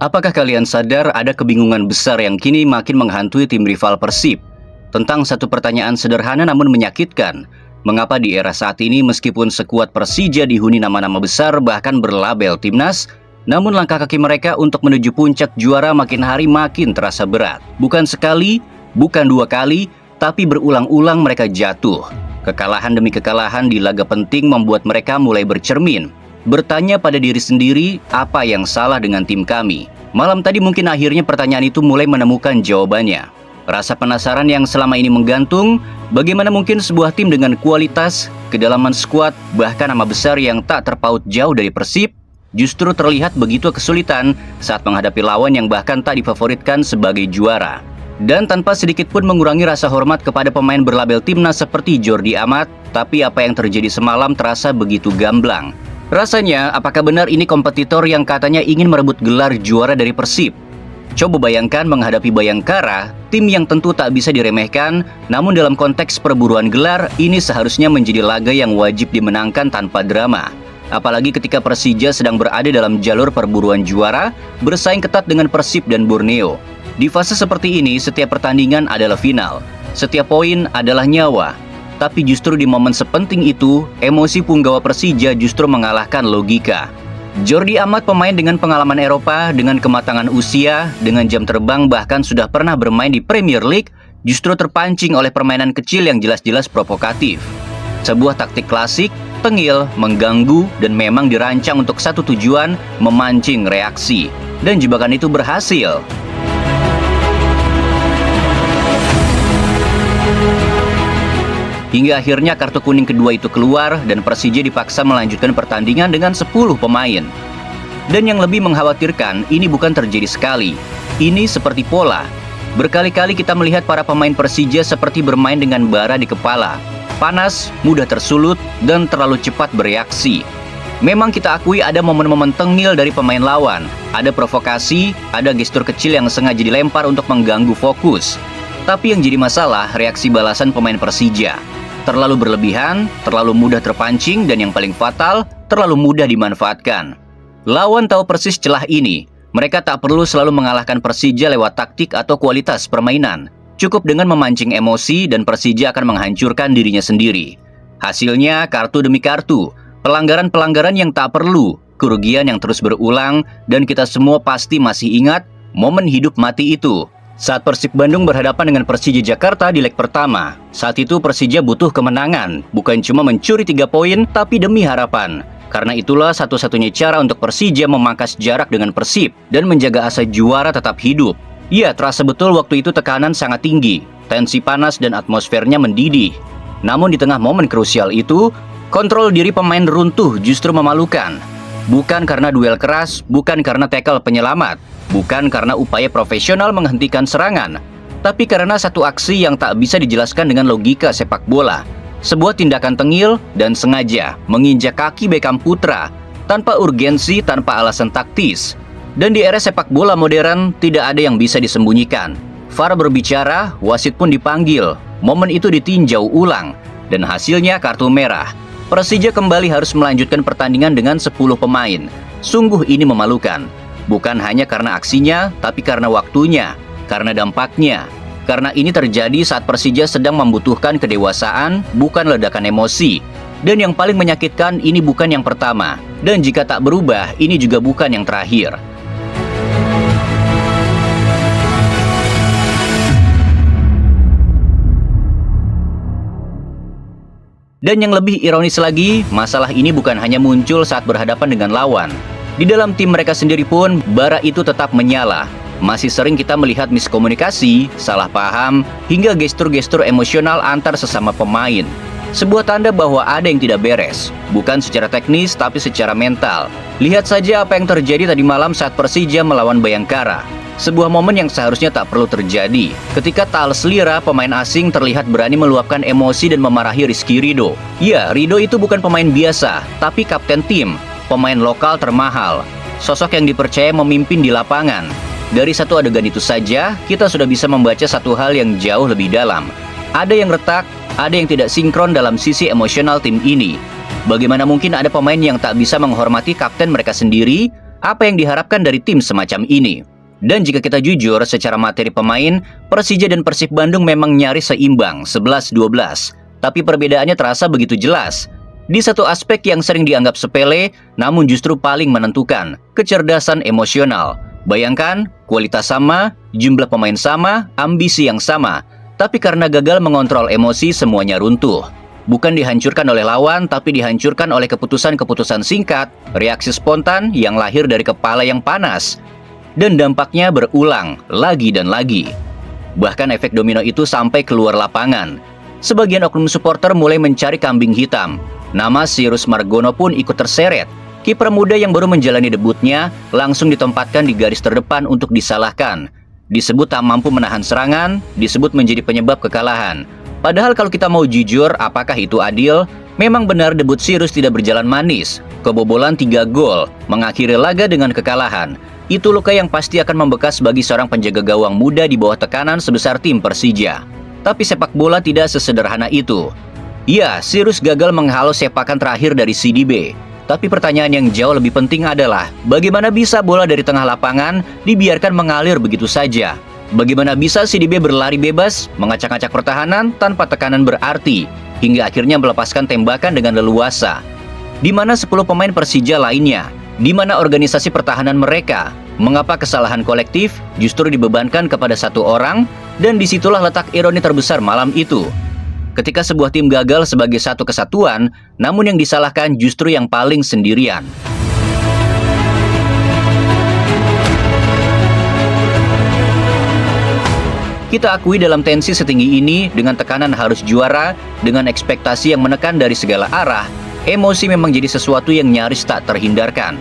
Apakah kalian sadar ada kebingungan besar yang kini makin menghantui tim rival Persib? Tentang satu pertanyaan sederhana namun menyakitkan. Mengapa di era saat ini meskipun sekuat Persija dihuni nama-nama besar bahkan berlabel timnas, namun langkah kaki mereka untuk menuju puncak juara makin hari makin terasa berat. Bukan sekali, bukan dua kali, tapi berulang-ulang mereka jatuh. Kekalahan demi kekalahan di laga penting membuat mereka mulai bercermin. Bertanya pada diri sendiri, apa yang salah dengan tim kami? Malam tadi mungkin akhirnya pertanyaan itu mulai menemukan jawabannya. Rasa penasaran yang selama ini menggantung, bagaimana mungkin sebuah tim dengan kualitas, kedalaman skuad, bahkan nama besar yang tak terpaut jauh dari Persib, justru terlihat begitu kesulitan saat menghadapi lawan yang bahkan tak difavoritkan sebagai juara. Dan tanpa sedikit pun mengurangi rasa hormat kepada pemain berlabel timnas seperti Jordi Amat, tapi apa yang terjadi semalam terasa begitu gamblang. Rasanya, apakah benar ini kompetitor yang katanya ingin merebut gelar juara dari Persib? Coba bayangkan menghadapi Bayangkara, tim yang tentu tak bisa diremehkan, namun dalam konteks perburuan gelar, ini seharusnya menjadi laga yang wajib dimenangkan tanpa drama. Apalagi ketika Persija sedang berada dalam jalur perburuan juara, bersaing ketat dengan Persib dan Borneo. Di fase seperti ini, setiap pertandingan adalah final, setiap poin adalah nyawa. Tapi justru di momen sepenting itu, emosi punggawa Persija justru mengalahkan logika. Jordi Amat, pemain dengan pengalaman Eropa, dengan kematangan usia, dengan jam terbang bahkan sudah pernah bermain di Premier League, justru terpancing oleh permainan kecil yang jelas-jelas provokatif. Sebuah taktik klasik, tengil, mengganggu, dan memang dirancang untuk satu tujuan, memancing reaksi. Dan jebakan itu berhasil. Hingga akhirnya kartu kuning kedua itu keluar dan Persija dipaksa melanjutkan pertandingan dengan 10 pemain. Dan yang lebih mengkhawatirkan, ini bukan terjadi sekali. Ini seperti pola. Berkali-kali kita melihat para pemain Persija seperti bermain dengan bara di kepala. Panas, mudah tersulut, dan terlalu cepat bereaksi. Memang kita akui ada momen-momen tengil dari pemain lawan. Ada provokasi, ada gestur kecil yang sengaja dilempar untuk mengganggu fokus. Tapi yang jadi masalah, reaksi balasan pemain Persija. Terlalu berlebihan, terlalu mudah terpancing, dan yang paling fatal, terlalu mudah dimanfaatkan. Lawan tahu persis celah ini. Mereka tak perlu selalu mengalahkan Persija lewat taktik atau kualitas permainan. Cukup dengan memancing emosi dan Persija akan menghancurkan dirinya sendiri. Hasilnya kartu demi kartu, pelanggaran-pelanggaran yang tak perlu, kerugian yang terus berulang, dan kita semua pasti masih ingat momen hidup mati itu. Saat Persib Bandung berhadapan dengan Persija Jakarta di leg pertama, saat itu Persija butuh kemenangan, bukan cuma mencuri 3 poin, tapi demi harapan. Karena itulah satu-satunya cara untuk Persija memangkas jarak dengan Persib dan menjaga asa juara tetap hidup. Ya, terasa betul waktu itu tekanan sangat tinggi, tensi panas dan atmosfernya mendidih. Namun di tengah momen krusial itu, kontrol diri pemain runtuh justru memalukan. Bukan karena duel keras, bukan karena tackle penyelamat, bukan karena upaya profesional menghentikan serangan, tapi karena satu aksi yang tak bisa dijelaskan dengan logika sepak bola. Sebuah tindakan tengil dan sengaja menginjak kaki Beckham Putra, tanpa urgensi, tanpa alasan taktis. Dan di era sepak bola modern, tidak ada yang bisa disembunyikan. VAR berbicara, wasit pun dipanggil. Momen itu ditinjau ulang, dan hasilnya kartu merah. Persija kembali harus melanjutkan pertandingan dengan 10 pemain. Sungguh ini memalukan. Bukan hanya karena aksinya, tapi karena waktunya, karena dampaknya. Karena ini terjadi saat Persija sedang membutuhkan kedewasaan, bukan ledakan emosi. Dan yang paling menyakitkan, ini bukan yang pertama. Dan jika tak berubah, ini juga bukan yang terakhir. Dan yang lebih ironis lagi, masalah ini bukan hanya muncul saat berhadapan dengan lawan. Di dalam tim mereka sendiri pun, bara itu tetap menyala. Masih sering kita melihat miskomunikasi, salah paham, hingga gestur-gestur emosional antar sesama pemain. Sebuah tanda bahwa ada yang tidak beres, bukan secara teknis tapi secara mental. Lihat saja apa yang terjadi tadi malam saat Persija melawan Bayangkara. Sebuah momen yang seharusnya tak perlu terjadi. Ketika Thales Lira, pemain asing, terlihat berani meluapkan emosi dan memarahi Rizky Ridho. Ya, Ridho itu bukan pemain biasa, tapi kapten tim, pemain lokal termahal. Sosok yang dipercaya memimpin di lapangan. Dari satu adegan itu saja, kita sudah bisa membaca satu hal yang jauh lebih dalam. Ada yang retak, ada yang tidak sinkron dalam sisi emosional tim ini. Bagaimana mungkin ada pemain yang tak bisa menghormati kapten mereka sendiri? Apa yang diharapkan dari tim semacam ini? Dan jika kita jujur, secara materi pemain, Persija dan Persib Bandung memang nyaris seimbang, 11-12. Tapi perbedaannya terasa begitu jelas. Di satu aspek yang sering dianggap sepele, namun justru paling menentukan, kecerdasan emosional. Bayangkan, kualitas sama, jumlah pemain sama, ambisi yang sama. Tapi karena gagal mengontrol emosi, semuanya runtuh. Bukan dihancurkan oleh lawan, tapi dihancurkan oleh keputusan-keputusan singkat, reaksi spontan yang lahir dari kepala yang panas. Dan dampaknya berulang, lagi dan lagi. Bahkan efek domino itu sampai keluar lapangan. Sebagian oknum supporter mulai mencari kambing hitam. Nama Cyrus Margono pun ikut terseret. Kiper muda yang baru menjalani debutnya langsung ditempatkan di garis terdepan untuk disalahkan. Disebut tak mampu menahan serangan, disebut menjadi penyebab kekalahan. Padahal kalau kita mau jujur, apakah itu adil? Memang benar debut Cyrus tidak berjalan manis. Kebobolan 3 gol, mengakhiri laga dengan kekalahan. Itu luka yang pasti akan membekas bagi seorang penjaga gawang muda di bawah tekanan sebesar tim Persija. Tapi sepak bola tidak sesederhana itu. Ya, Cyrus gagal menghalau sepakan terakhir dari CDB. Tapi pertanyaan yang jauh lebih penting adalah, bagaimana bisa bola dari tengah lapangan dibiarkan mengalir begitu saja? Bagaimana bisa CDB berlari bebas, mengacak-acak pertahanan tanpa tekanan berarti, hingga akhirnya melepaskan tembakan dengan leluasa? Di mana 10 pemain Persija lainnya? Di mana organisasi pertahanan mereka? Mengapa kesalahan kolektif justru dibebankan kepada satu orang? Dan disitulah letak ironi terbesar malam itu. Ketika sebuah tim gagal sebagai satu kesatuan, namun yang disalahkan justru yang paling sendirian. Kita akui dalam tensi setinggi ini, dengan tekanan harus juara, dengan ekspektasi yang menekan dari segala arah, emosi memang jadi sesuatu yang nyaris tak terhindarkan.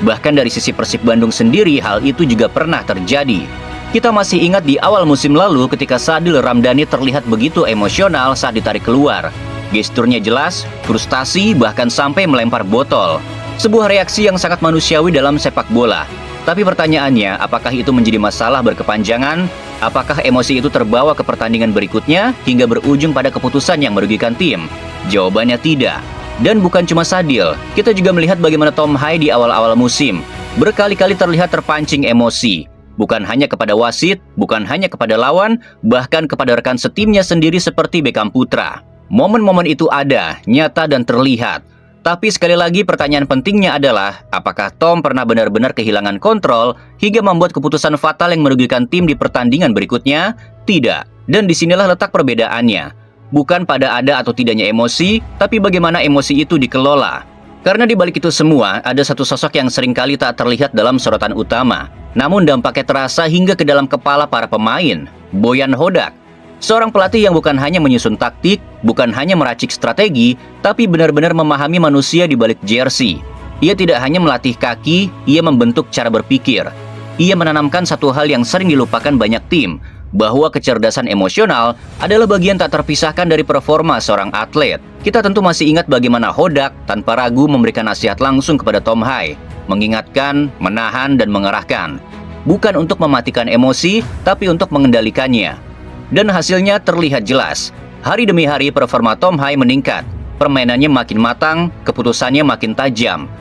Bahkan dari sisi Persib Bandung sendiri, hal itu juga pernah terjadi. Kita masih ingat di awal musim lalu ketika Sadil Ramdhani terlihat begitu emosional saat ditarik keluar. Gesturnya jelas, frustasi, bahkan sampai melempar botol. Sebuah reaksi yang sangat manusiawi dalam sepak bola. Tapi pertanyaannya, apakah itu menjadi masalah berkepanjangan? Apakah emosi itu terbawa ke pertandingan berikutnya hingga berujung pada keputusan yang merugikan tim? Jawabannya tidak. Dan bukan cuma Sadil, kita juga melihat bagaimana Tom Hai di awal-awal musim berkali-kali terlihat terpancing emosi. Bukan hanya kepada wasit, bukan hanya kepada lawan, bahkan kepada rekan setimnya sendiri seperti Beckham Putra. Momen-momen itu ada, nyata dan terlihat. Tapi sekali lagi pertanyaan pentingnya adalah, apakah Tom pernah benar-benar kehilangan kontrol hingga membuat keputusan fatal yang merugikan tim di pertandingan berikutnya? Tidak. Dan disinilah letak perbedaannya. Bukan pada ada atau tidaknya emosi, tapi bagaimana emosi itu dikelola. Karena di balik itu semua, ada satu sosok yang seringkali tak terlihat dalam sorotan utama. Namun dampaknya terasa hingga ke dalam kepala para pemain. Boyan Hodak. Seorang pelatih yang bukan hanya menyusun taktik, bukan hanya meracik strategi, tapi benar-benar memahami manusia di balik jersey. Ia tidak hanya melatih kaki, ia membentuk cara berpikir. Ia menanamkan satu hal yang sering dilupakan banyak tim, bahwa kecerdasan emosional adalah bagian tak terpisahkan dari performa seorang atlet. Kita tentu masih ingat bagaimana Hodak tanpa ragu memberikan nasihat langsung kepada Tom Hai, mengingatkan, menahan, dan mengerahkan. Bukan untuk mematikan emosi, tapi untuk mengendalikannya. Dan hasilnya terlihat jelas. Hari demi hari performa Tom Hai meningkat. Permainannya makin matang, keputusannya makin tajam.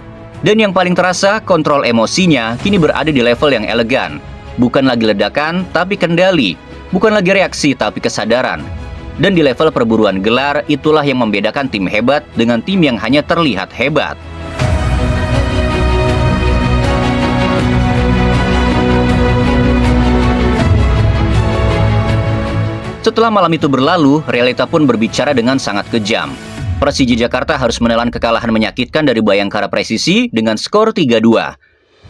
Dan yang paling terasa, kontrol emosinya kini berada di level yang elegan. Bukan lagi ledakan, tapi kendali. Bukan lagi reaksi, tapi kesadaran. Dan di level perburuan gelar, itulah yang membedakan tim hebat dengan tim yang hanya terlihat hebat. Setelah malam itu berlalu, realita pun berbicara dengan sangat kejam. Persija Jakarta harus menelan kekalahan menyakitkan dari Bayangkara Presisi dengan skor 3-2.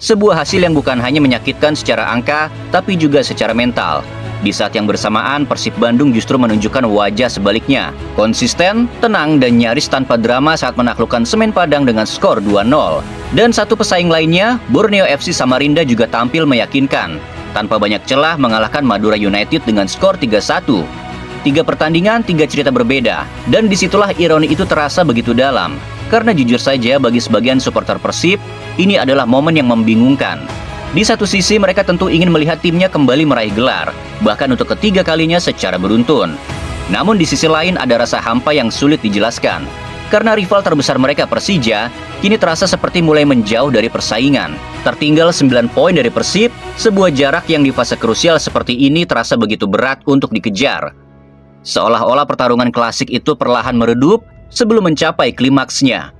Sebuah hasil yang bukan hanya menyakitkan secara angka, tapi juga secara mental. Di saat yang bersamaan, Persib Bandung justru menunjukkan wajah sebaliknya. Konsisten, tenang, dan nyaris tanpa drama saat menaklukkan Semen Padang dengan skor 2-0. Dan satu pesaing lainnya, Borneo FC Samarinda juga tampil meyakinkan. Tanpa banyak celah mengalahkan Madura United dengan skor 3-1. 3 pertandingan, 3 cerita berbeda. Dan disitulah ironi itu terasa begitu dalam. Karena jujur saja bagi sebagian supporter Persib, ini adalah momen yang membingungkan. Di satu sisi mereka tentu ingin melihat timnya kembali meraih gelar, bahkan untuk ketiga kalinya secara beruntun. Namun di sisi lain ada rasa hampa yang sulit dijelaskan. Karena rival terbesar mereka Persija, kini terasa seperti mulai menjauh dari persaingan. Tertinggal 9 poin dari Persib, sebuah jarak yang di fase krusial seperti ini terasa begitu berat untuk dikejar. Seolah-olah pertarungan klasik itu perlahan meredup sebelum mencapai klimaksnya.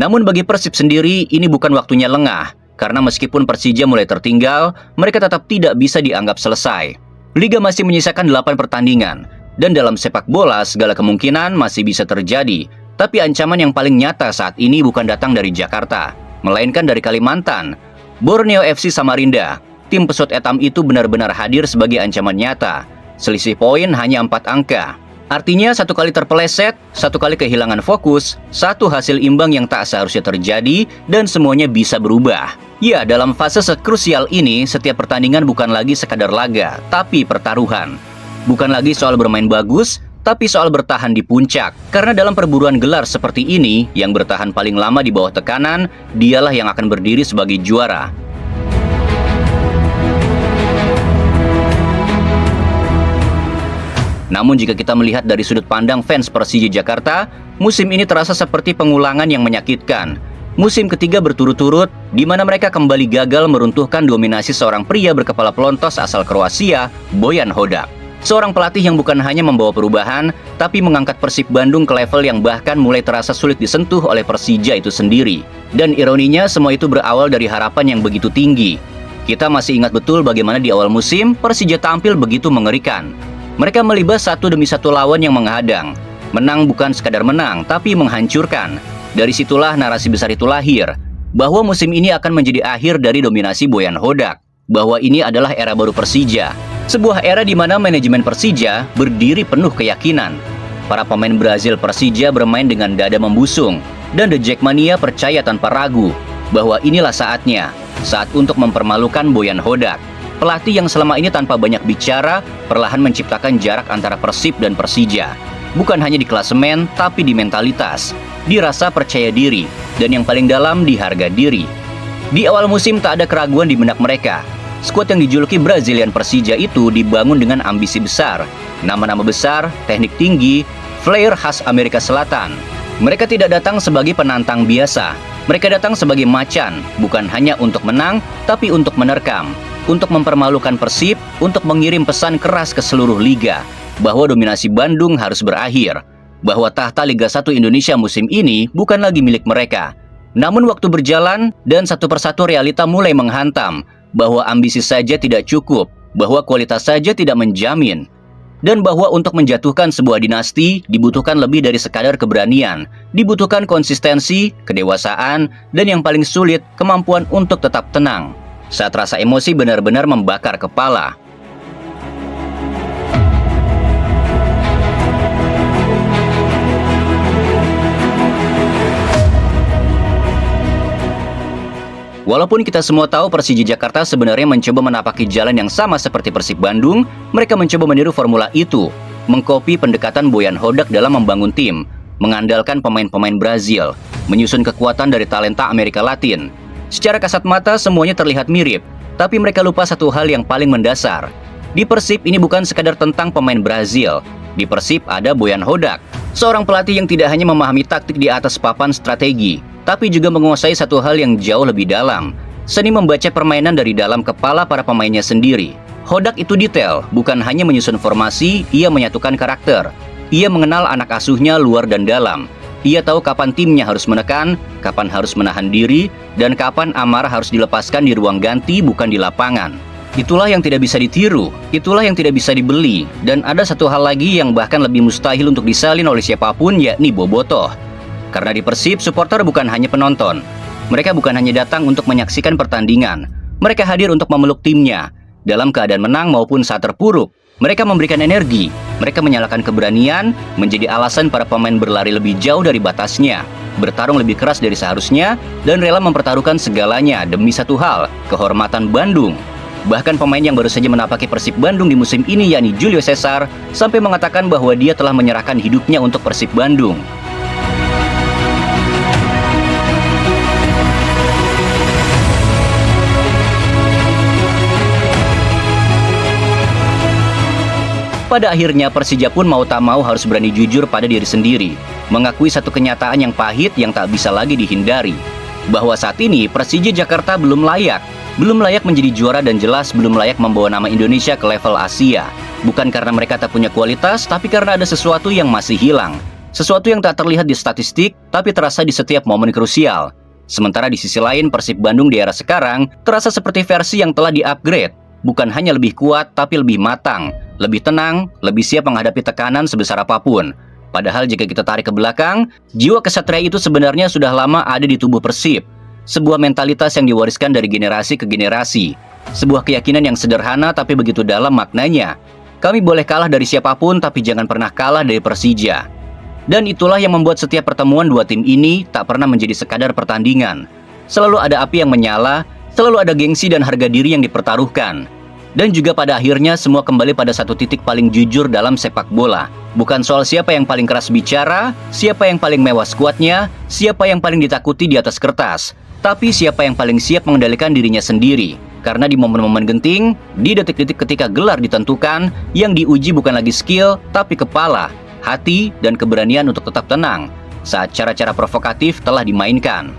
Namun bagi Persib sendiri, ini bukan waktunya lengah. Karena meskipun Persija mulai tertinggal, mereka tetap tidak bisa dianggap selesai. Liga masih menyisakan 8 pertandingan, dan dalam sepak bola segala kemungkinan masih bisa terjadi. Tapi ancaman yang paling nyata saat ini bukan datang dari Jakarta, melainkan dari Kalimantan. Borneo FC Samarinda, tim pesut etam itu benar-benar hadir sebagai ancaman nyata. Selisih poin hanya 4 angka. Artinya satu kali terpeleset, satu kali kehilangan fokus, satu hasil imbang yang tak seharusnya terjadi, dan semuanya bisa berubah. Ya, dalam fase sekrusial ini, setiap pertandingan bukan lagi sekadar laga, tapi pertaruhan. Bukan lagi soal bermain bagus, tapi soal bertahan di puncak. Karena dalam perburuan gelar seperti ini, yang bertahan paling lama di bawah tekanan, dialah yang akan berdiri sebagai juara. Namun jika kita melihat dari sudut pandang fans Persija Jakarta, musim ini terasa seperti pengulangan yang menyakitkan. Musim ketiga berturut-turut, di mana mereka kembali gagal meruntuhkan dominasi seorang pria berkepala pelontos asal Kroasia, Bojan Hodak. Seorang pelatih yang bukan hanya membawa perubahan, tapi mengangkat Persib Bandung ke level yang bahkan mulai terasa sulit disentuh oleh Persija itu sendiri. Dan ironinya, semua itu berawal dari harapan yang begitu tinggi. Kita masih ingat betul bagaimana di awal musim, Persija tampil begitu mengerikan. Mereka melibas satu demi satu lawan yang menghadang. Menang bukan sekadar menang, tapi menghancurkan. Dari situlah narasi besar itu lahir, bahwa musim ini akan menjadi akhir dari dominasi Bojan Hodak. Bahwa ini adalah era baru Persija. Sebuah era di mana manajemen Persija berdiri penuh keyakinan. Para pemain Brazil Persija bermain dengan dada membusung, dan The Jackmania percaya tanpa ragu, bahwa inilah saatnya, saat untuk mempermalukan Bojan Hodak. Pelatih yang selama ini tanpa banyak bicara, perlahan menciptakan jarak antara Persib dan Persija. Bukan hanya di klasemen, tapi di mentalitas, di rasa percaya diri, dan yang paling dalam di harga diri. Di awal musim tak ada keraguan di benak mereka. Skuad yang dijuluki Brazilian Persija itu dibangun dengan ambisi besar, nama-nama besar, teknik tinggi, flair khas Amerika Selatan. Mereka tidak datang sebagai penantang biasa. Mereka datang sebagai macan, bukan hanya untuk menang, tapi untuk menerkam. Untuk mempermalukan Persib, untuk mengirim pesan keras ke seluruh liga, bahwa dominasi Bandung harus berakhir, bahwa tahta Liga 1 Indonesia musim ini bukan lagi milik mereka. Namun waktu berjalan, dan satu persatu realita mulai menghantam, bahwa ambisi saja tidak cukup, bahwa kualitas saja tidak menjamin, dan bahwa untuk menjatuhkan sebuah dinasti, dibutuhkan lebih dari sekadar keberanian, dibutuhkan konsistensi, kedewasaan, dan yang paling sulit, kemampuan untuk tetap tenang. Saat rasa emosi benar-benar membakar kepala. Walaupun kita semua tahu Persija Jakarta sebenarnya mencoba menapaki jalan yang sama seperti Persib Bandung, mereka mencoba meniru formula itu, mengkopi pendekatan Bojan Hodak dalam membangun tim, mengandalkan pemain-pemain Brazil, menyusun kekuatan dari talenta Amerika Latin. Secara kasat mata semuanya terlihat mirip, tapi mereka lupa satu hal yang paling mendasar. Di Persib ini bukan sekadar tentang pemain Brazil. Di Persib ada Bojan Hodak, seorang pelatih yang tidak hanya memahami taktik di atas papan strategi, tapi juga menguasai satu hal yang jauh lebih dalam, seni membaca permainan dari dalam kepala para pemainnya sendiri. Hodak itu detail, bukan hanya menyusun formasi, ia menyatukan karakter. Ia mengenal anak asuhnya luar dan dalam. Ia tahu kapan timnya harus menekan, kapan harus menahan diri, dan kapan amarah harus dilepaskan di ruang ganti bukan di lapangan. Itulah yang tidak bisa ditiru, itulah yang tidak bisa dibeli, dan ada satu hal lagi yang bahkan lebih mustahil untuk disalin oleh siapapun, yakni bobotoh. Karena di Persib, supporter bukan hanya penonton. Mereka bukan hanya datang untuk menyaksikan pertandingan, mereka hadir untuk memeluk timnya, dalam keadaan menang maupun saat terpuruk. Mereka memberikan energi, mereka menyalakan keberanian, menjadi alasan para pemain berlari lebih jauh dari batasnya, bertarung lebih keras dari seharusnya, dan rela mempertaruhkan segalanya demi satu hal, kehormatan Bandung. Bahkan pemain yang baru saja menapaki Persib Bandung di musim ini, yakni Julio Cesar, sampai mengatakan bahwa dia telah menyerahkan hidupnya untuk Persib Bandung. Pada akhirnya Persija pun mau tak mau harus berani jujur pada diri sendiri, mengakui satu kenyataan yang pahit yang tak bisa lagi dihindari, bahwa saat ini Persija Jakarta belum layak menjadi juara dan jelas belum layak membawa nama Indonesia ke level Asia. Bukan karena mereka tak punya kualitas, tapi karena ada sesuatu yang masih hilang. Sesuatu yang tak terlihat di statistik, tapi terasa di setiap momen krusial. Sementara di sisi lain, Persib Bandung di era sekarang terasa seperti versi yang telah di-upgrade. Bukan hanya lebih kuat, tapi lebih matang, lebih tenang, lebih siap menghadapi tekanan sebesar apapun. Padahal jika kita tarik ke belakang, jiwa kesatria itu sebenarnya sudah lama ada di tubuh Persib. Sebuah mentalitas yang diwariskan dari generasi ke generasi. Sebuah keyakinan yang sederhana tapi begitu dalam maknanya. Kami boleh kalah dari siapapun, tapi jangan pernah kalah dari Persija. Dan itulah yang membuat setiap pertemuan dua tim ini tak pernah menjadi sekadar pertandingan. Selalu ada api yang menyala, selalu ada gengsi dan harga diri yang dipertaruhkan. Dan juga pada akhirnya semua kembali pada satu titik paling jujur dalam sepak bola. Bukan soal siapa yang paling keras bicara, siapa yang paling mewah skuadnya, siapa yang paling ditakuti di atas kertas, tapi siapa yang paling siap mengendalikan dirinya sendiri. Karena di momen-momen genting, di detik-detik ketika gelar ditentukan, yang diuji bukan lagi skill, tapi kepala, hati, dan keberanian untuk tetap tenang saat cara-cara provokatif telah dimainkan.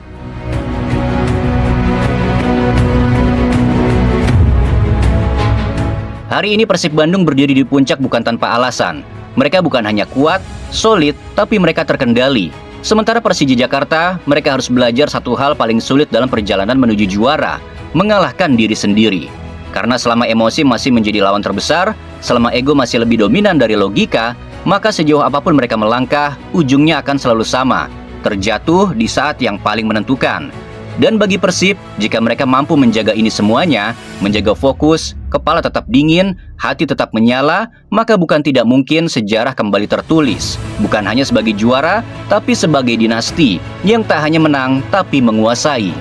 Hari ini Persib Bandung berdiri di puncak bukan tanpa alasan. Mereka bukan hanya kuat, solid, tapi mereka terkendali. Sementara Persija Jakarta, mereka harus belajar satu hal paling sulit dalam perjalanan menuju juara, mengalahkan diri sendiri. Karena selama emosi masih menjadi lawan terbesar, selama ego masih lebih dominan dari logika, maka sejauh apapun mereka melangkah, ujungnya akan selalu sama, terjatuh di saat yang paling menentukan. Dan bagi Persib, jika mereka mampu menjaga ini semuanya, menjaga fokus, kepala tetap dingin, hati tetap menyala, maka bukan tidak mungkin sejarah kembali tertulis. Bukan hanya sebagai juara, tapi sebagai dinasti yang tak hanya menang, tapi menguasai.